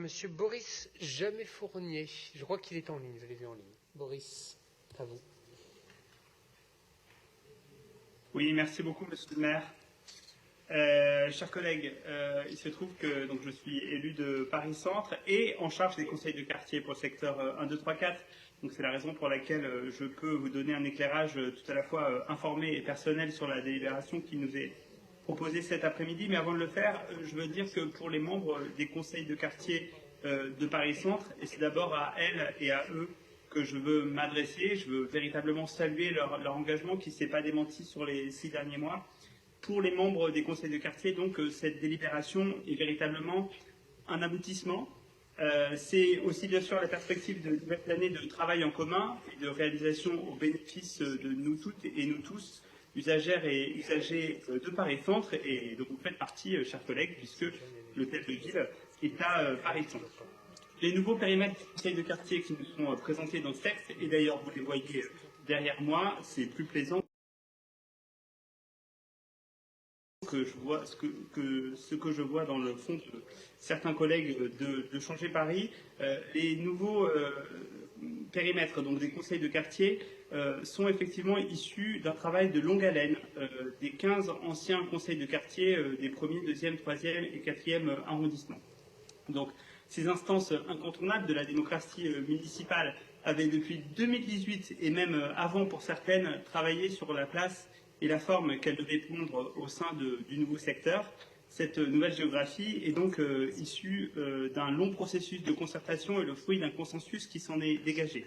Monsieur Boris Jamais-Fournier, je crois qu'il est en ligne, je l'ai vu en ligne. Boris, à vous. Oui, merci beaucoup, monsieur le maire. Chers collègues, il se trouve que donc, je suis élu de Paris-Centre et en charge des conseils de quartier pour le secteur 1, 2, 3, 4. Donc c'est la raison pour laquelle je peux vous donner un éclairage tout à la fois informé et personnel sur la délibération qui nous est proposée cet après-midi. Mais avant de le faire, je veux dire que pour les membres des conseils de quartier de Paris-Centre, et c'est d'abord à elles et à eux que je veux m'adresser, je veux véritablement saluer leur engagement qui ne s'est pas démenti sur les 6 derniers mois. Pour les membres des conseils de quartier, donc, cette délibération est véritablement un aboutissement. C'est aussi bien sûr la perspective de nouvelles années de travail en commun et de réalisation au bénéfice de nous toutes et nous tous, usagères et usagers de Paris-Centre. Et donc vous faites partie, chers collègues, puisque l'hôtel de ville est à Paris-Centre. Les nouveaux périmètres des conseils de quartier qui nous sont présentés dans ce texte, et d'ailleurs vous les voyez derrière moi, c'est plus plaisant que je vois, ce que je vois dans le fond de certains collègues de Changer Paris. Les nouveaux périmètres donc des conseils de quartier sont effectivement issus d'un travail de longue haleine des 15 anciens conseils de quartier des 1er, 2e, 3e et 4e arrondissements. Donc, ces instances incontournables de la démocratie municipale avaient depuis 2018 et même avant pour certaines travaillé sur la place et la forme qu'elle devait prendre au sein du nouveau secteur. Cette nouvelle géographie est donc issue d'un long processus de concertation et le fruit d'un consensus qui s'en est dégagé.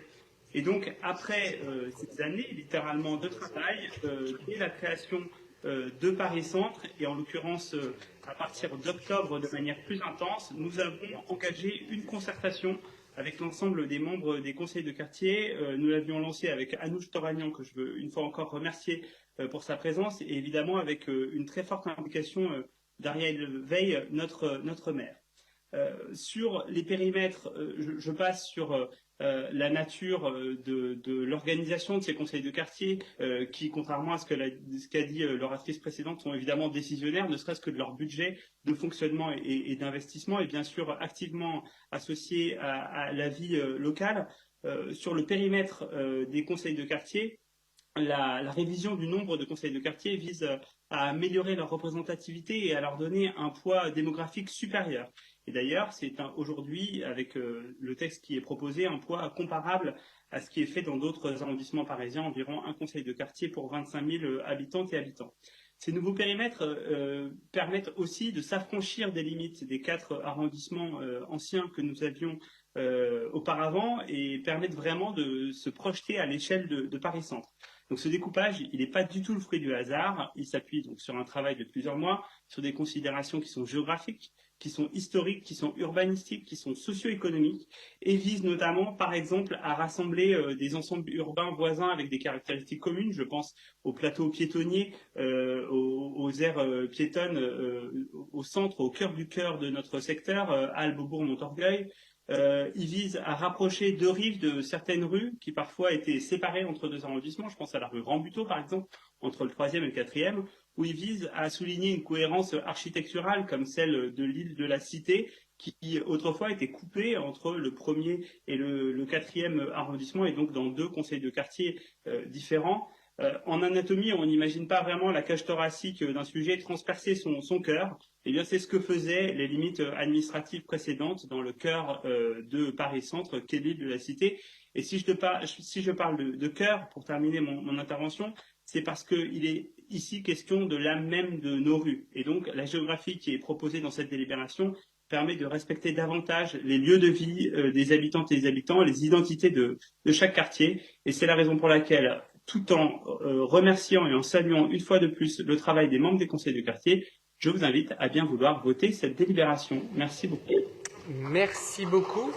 Et donc, après ces années, littéralement, de travail, dès la création de Paris-Centre, et en l'occurrence à partir d'octobre de manière plus intense, nous avons engagé une concertation avec l'ensemble des membres des conseils de quartier. Nous l'avions lancé avec Anouche Toragnan, que je veux une fois encore remercier pour sa présence, et évidemment avec une très forte implication d'Ariel Veil, notre maire. Sur les périmètres, je passe sur la nature de l'organisation de ces conseils de quartier qui, contrairement à ce qu'a dit l'oratrice précédente, sont évidemment décisionnaires, ne serait-ce que de leur budget de fonctionnement et d'investissement, et bien sûr activement associés à la vie locale. Sur le périmètre des conseils de quartier, la révision du nombre de conseils de quartier vise à améliorer leur représentativité et à leur donner un poids démographique supérieur. Et d'ailleurs, c'est aujourd'hui, avec le texte qui est proposé, un poids comparable à ce qui est fait dans d'autres arrondissements parisiens, environ un conseil de quartier pour 25 000 habitantes et habitants. Ces nouveaux périmètres permettent aussi de s'affranchir des limites des 4 arrondissements anciens que nous avions auparavant et permettent vraiment de se projeter à l'échelle de Paris-Centre. Donc ce découpage, il n'est pas du tout le fruit du hasard, il s'appuie donc sur un travail de plusieurs mois, sur des considérations qui sont géographiques, qui sont historiques, qui sont urbanistiques, qui sont socio-économiques, et vise notamment, par exemple, à rassembler des ensembles urbains voisins avec des caractéristiques communes. Je pense aux plateaux piétonniers, aux aires piétonnes au centre, au cœur de notre secteur, Halles, Beaubourg, Montorgueil. Il vise à rapprocher 2 rives de certaines rues qui parfois étaient séparées entre 2 arrondissements. Je pense à la rue Rambuteau, par exemple, entre le 3e et le 4e, où il vise à souligner une cohérence architecturale comme celle de l'île de la Cité, qui autrefois était coupée entre le 1er et le 4e arrondissement, et donc dans 2 conseils de quartier différents. En anatomie, on n'imagine pas vraiment la cage thoracique d'un sujet transpercer son cœur. Eh bien, c'est ce que faisaient les limites administratives précédentes dans le cœur de Paris-Centre, qu'est l'île de la Cité. Et si je parle de cœur, pour terminer mon intervention, c'est parce qu'il est ici question de l'âme même de nos rues. Et donc, la géographie qui est proposée dans cette délibération permet de respecter davantage les lieux de vie des habitantes et des habitants, les identités de chaque quartier. Et c'est la raison pour laquelle, tout en remerciant et en saluant une fois de plus le travail des membres des conseils de quartier, je vous invite à bien vouloir voter cette délibération. Merci beaucoup. Merci beaucoup.